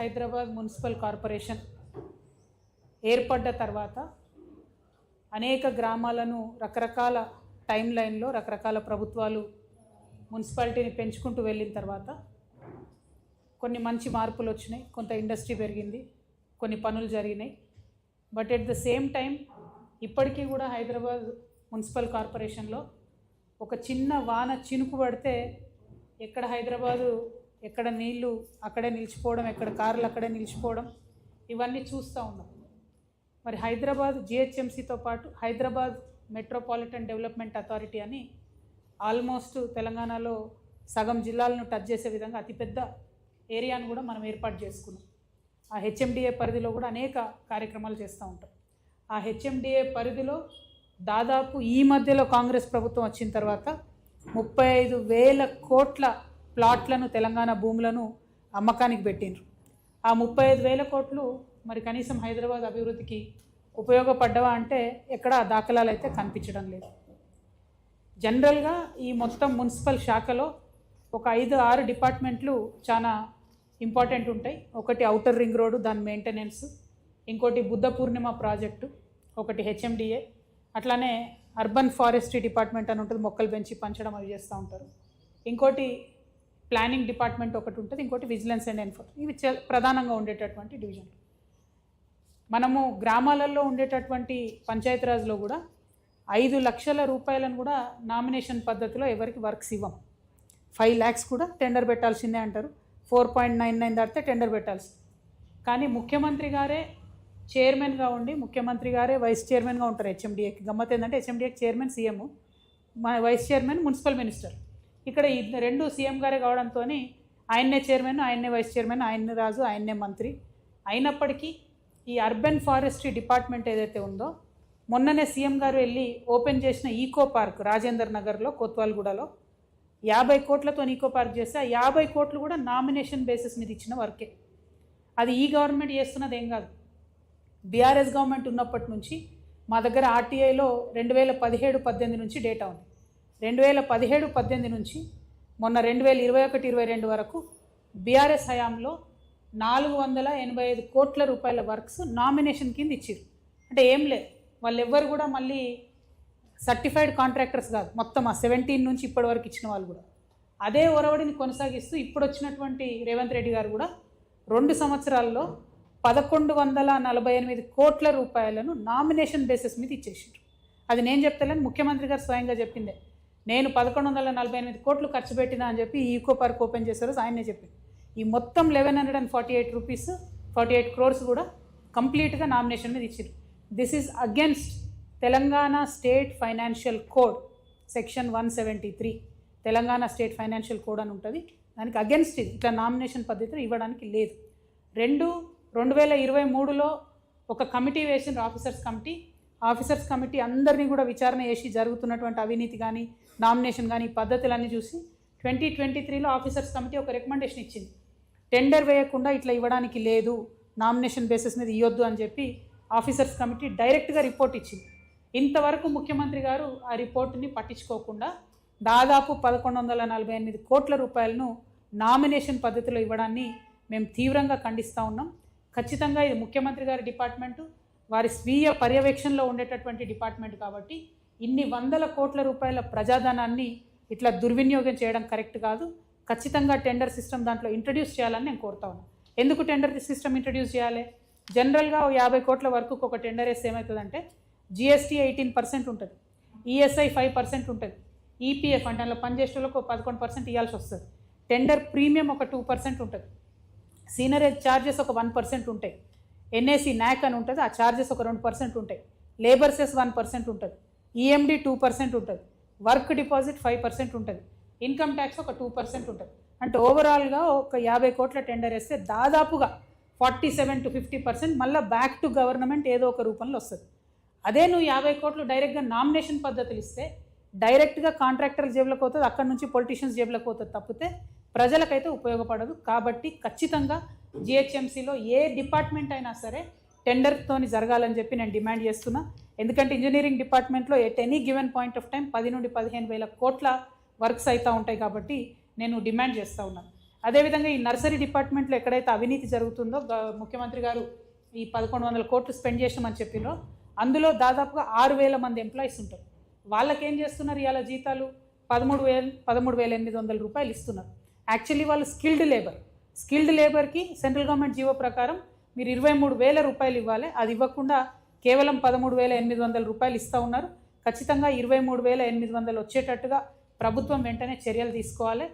Hyderabad municipal corporation ఏర్పడ్డ తర్వాత అనేక గ్రామాలను రకరకాల టైం లైన్లో రకరకాల ప్రభుత్వాలు మున్సిపాలిటీని పెంచుకుంటూ వెళ్ళిన తర్వాత కొన్ని మంచి మార్పులు వచ్చినాయి, కొంత ఇండస్ట్రీ పెరిగింది, కొన్ని పనులు జరిగినాయి. But at the same time ఇప్పటికీ కూడా హైదరాబాద్ మున్సిపల్ కార్పొరేషన్లో ఒక చిన్న వాన చినుకు పడితే ఎక్కడ హైదరాబాదు ఎక్కడ నీళ్లు అక్కడే నిలిచిపోవడం, ఎక్కడ కార్లు అక్కడే నిలిచిపోవడం, ఇవన్నీ చూస్తూ ఉన్నాం. మరి హైదరాబాద్ జిహెచ్ఎంసీతో పాటు హైదరాబాద్ మెట్రోపాలిటన్ డెవలప్మెంట్ అథారిటీ అని ఆల్మోస్ట్ తెలంగాణలో సగం జిల్లాలను టచ్ చేసే విధంగా అతిపెద్ద ఏరియాను కూడా మనం ఏర్పాటు చేసుకున్నాం. ఆ హెచ్ఎండిఏ పరిధిలో కూడా అనేక కార్యక్రమాలు చేస్తూ ఉంటాం. ఆ హెచ్ఎండిఏ పరిధిలో దాదాపు ఈ మధ్యలో కాంగ్రెస్ ప్రభుత్వం వచ్చిన తర్వాత 35,000 కోట్ల ప్లాట్లను తెలంగాణ భూములను అమ్మకానికి పెట్టిండ్రు. ఆ 35,000 కోట్లు మరి కనీసం హైదరాబాద్ అభివృద్ధికి ఉపయోగపడ్డవా అంటే ఎక్కడ దాఖలాలు అయితే కనిపించడం లేదు. జనరల్గా ఈ మొత్తం మున్సిపల్ శాఖలో ఒక 5-6 డిపార్ట్మెంట్లు చాలా ఇంపార్టెంట్ ఉంటాయి. ఒకటి ఔటర్ రింగ్ రోడ్డు, దాని మెయింటెనెన్స్, ఇంకోటి బుద్ధ పూర్ణిమ ప్రాజెక్టు, ఒకటి హెచ్ఎండిఏ, అట్లానే అర్బన్ ఫారెస్ట్రీ డిపార్ట్మెంట్ అని ఉంటుంది, మొక్కలు పెంచి పంచడం అవి చేస్తూ ఉంటారు. ఇంకోటి ప్లానింగ్ డిపార్ట్మెంట్ ఒకటి ఉంటుంది, ఇంకోటి విజిలెన్స్ అండ్ ఎన్ఫోర్స్మెంట్. ఇవి ప్రధానంగా ఉండేటటువంటి డివిజన్. మనము గ్రామాలలో ఉండేటటువంటి పంచాయతీరాజ్లో కూడా 5 లక్షల రూపాయలను కూడా నామినేషన్ పద్ధతిలో ఎవరికి వర్క్స్ ఇవ్వం. 5 lakhs కూడా టెండర్ పెట్టాల్సిందే అంటారు. 4.99 దాటితే టెండర్ పెట్టాల్సింది. కానీ ముఖ్యమంత్రి గారే చైర్మన్గా ఉండి ముఖ్యమంత్రి గారే వైస్ చైర్మన్గా ఉంటారు హెచ్ఎండిఏకి. గమ్మత్ ఏంటంటే హెచ్ఎండిఏకి chairman CM, vice chairman municipal minister. ఇక్కడ ఈ 2 సీఎం గారే కావడంతో ఆయన్నే చైర్మన్, ఆయన్నే వైస్ చైర్మన్, ఆయన్నే రాజు, ఆయన్నే మంత్రి. అయినప్పటికీ ఈ అర్బన్ ఫారెస్ట్రీ డిపార్ట్మెంట్ ఏదైతే ఉందో, మొన్ననే సీఎం గారు వెళ్ళి ఓపెన్ చేసిన ఈకో పార్క్ రాజేందర్ నగర్లో కోత్వాల్గూడలో 50 కోట్లతో ఈకో పార్క్ చేస్తే ఆ 50 కోట్లు కూడా నామినేషన్ బేసిస్ మీద ఇచ్చిన వర్కే. అది ఈ గవర్నమెంట్ చేస్తున్నది ఏం కాదు. బీఆర్ఎస్ గవర్నమెంట్ ఉన్నప్పటి నుంచి మా దగ్గర ఆర్టీఐలో 2017-18 నుంచి డేటా ఉంది. 2017-18 నుంచి మొన్న 2021-22 వరకు బీఆర్ఎస్ హయాంలో 485 కోట్ల రూపాయల వర్క్స్ నామినేషన్ కింద ఇచ్చారు. అంటే ఏం లేదు, వాళ్ళు ఎవ్వరు కూడా మళ్ళీ సర్టిఫైడ్ కాంట్రాక్టర్స్ కాదు, మొత్తం ఆ 17 నుంచి ఇప్పటి వరకు ఇచ్చిన వాళ్ళు కూడా అదే ఒరవడిని కొనసాగిస్తూ ఇప్పుడు వచ్చినటువంటి రేవంత్ రెడ్డి గారు కూడా 2 సంవత్సరాల్లో 1,148 కోట్ల రూపాయలను నామినేషన్ బేసిస్ మీద ఇచ్చేసారు. అది నేను చెప్తలేను, ముఖ్యమంత్రి గారు స్వయంగా చెప్పిందే. నేను 1,148 కోట్లు ఖర్చు పెట్టినా అని చెప్పి ఈ ఈకో పార్క్ ఓపెన్ చేశారు, ఆయనే చెప్పింది. ఈ మొత్తం 1,148 crores కూడా కంప్లీట్గా నామినేషన్ మీద ఇచ్చారు. This is against Telangana state financial code section 173. Telangana state financial code అని ఉంటుంది, దానికి అగెన్స్ట్ ఇది. ఇట్లా నామినేషన్ పద్ధతిలో ఇవ్వడానికి లేదు. 2023లో ఒక కమిటీ వేసిన ఆఫీసర్స్ కమిటీ అందరినీ కూడా విచారణ చేసి జరుగుతున్నటువంటి అవినీతి కానీ నామినేషన్ కానీ పద్ధతులన్నీ చూసి 2023లో ఆఫీసర్స్ కమిటీ ఒక రికమెండేషన్ ఇచ్చింది. టెండర్ వేయకుండా ఇట్లా ఇవ్వడానికి లేదు, నామినేషన్ బేసిస్ మీద ఇవ్వద్దు అని చెప్పి ఆఫీసర్స్ కమిటీ డైరెక్ట్గా రిపోర్ట్ ఇచ్చింది. ఇంతవరకు ముఖ్యమంత్రి గారు ఆ రిపోర్టుని పట్టించుకోకుండా దాదాపు 1,148 కోట్ల రూపాయలను నామినేషన్ పద్ధతిలో ఇవ్వడాన్ని మేము తీవ్రంగా ఖండిస్తూ ఉన్నాం. ఖచ్చితంగా ఇది ముఖ్యమంత్రి గారి డిపార్ట్మెంటు, వారి స్వీయ పర్యవేక్షణలో ఉండేటటువంటి డిపార్ట్మెంట్ కాబట్టి ఇన్ని 100 కోట్ల రూపాయల ప్రజాధనాన్ని ఇట్లా దుర్వినియోగం చేయడం కరెక్ట్ కాదు. ఖచ్చితంగా టెండర్ సిస్టమ్ దాంట్లో ఇంట్రడ్యూస్ చేయాలని నేను కోరుతా ఉన్నాను. ఎందుకు టెండర్ సిస్టమ్ ఇంట్రడ్యూస్ చేయాలి? జనరల్గా 50 కోట్ల వరకు ఒక టెండర్ వేస్తే ఏమవుతుందంటే జిఎస్టీ 18% ఉంటుంది, ఈఎస్ఐ 5% ఉంటుంది, ఈపీఎఫ్ అంటే అందులో పనిచేసేలకు 11% ఇవ్వాల్సి వస్తుంది, టెండర్ ప్రీమియం ఒక 2% ఉంటుంది, సీనరేజ్ ఛార్జెస్ ఒక 1% ఉంటాయి, ఎన్ఏసీ న్యాక్ అని ఉంటుంది, ఆ ఛార్జెస్ ఒక 2% ఉంటాయి, లేబర్ సెస్ 1% ఉంటుంది, ఈఎండి 2% ఉంటుంది, వర్క్ డిపాజిట్ 5% ఉంటుంది, ఇన్కమ్ ట్యాక్స్ ఒక 2% ఉంటుంది. అంటే ఓవరాల్గా ఒక 50 కోట్ల టెండర్ వేస్తే దాదాపుగా 47 to 50% మళ్ళీ బ్యాక్ టు గవర్నమెంట్ ఏదో ఒక రూపంలో వస్తుంది. అదే నువ్వు 50 కోట్లు డైరెక్ట్గా నామినేషన్ పద్ధతులు ఇస్తే డైరెక్ట్గా కాంట్రాక్టర్ జేబులకు పోతుంది, అక్కడ నుంచి పొలిటీషియన్స్ జేబులకు పోతుంది, తప్పితే ప్రజలకైతే ఉపయోగపడదు. కాబట్టి ఖచ్చితంగా జిహెచ్ఎంసీలో ఏ డిపార్ట్మెంట్ అయినా సరే టెండర్తోని జరగాలని చెప్పి నేను డిమాండ్ చేస్తున్నా. ఎందుకంటే ఇంజనీరింగ్ డిపార్ట్మెంట్లో at any given point of time 10 నుండి 15 వేల కోట్ల వర్క్స్ అవుతూ ఉంటాయి కాబట్టి నేను డిమాండ్ చేస్తూ ఉన్నాను. అదేవిధంగా ఈ నర్సరీ డిపార్ట్మెంట్లో ఎక్కడైతే అవినీతి జరుగుతుందో ముఖ్యమంత్రి గారు ఈ 1100 కోట్లు స్పెండ్ చేసామని చెప్పినో అందులో దాదాపుగా 6000 మంది ఎంప్లాయీస్ ఉంటారు. వాళ్ళకి ఏం చేస్తున్నారు? ఇవాళ జీతాలు 13,800 రూపాయలు ఇస్తున్నారు. యాక్చువల్లీ వాళ్ళు స్కిల్డ్ లేబర్కి సెంట్రల్ గవర్నమెంట్ జీవో ప్రకారం మీరు 23,000 రూపాయలు ఇవ్వాలి. అది ఇవ్వకుండా కేవలం 13,800 రూపాయలు ఇస్తూ ఉన్నారు. ఖచ్చితంగా 23,800 వచ్చేటట్టుగా ప్రభుత్వం వెంటనే చర్యలు తీసుకోవాలి.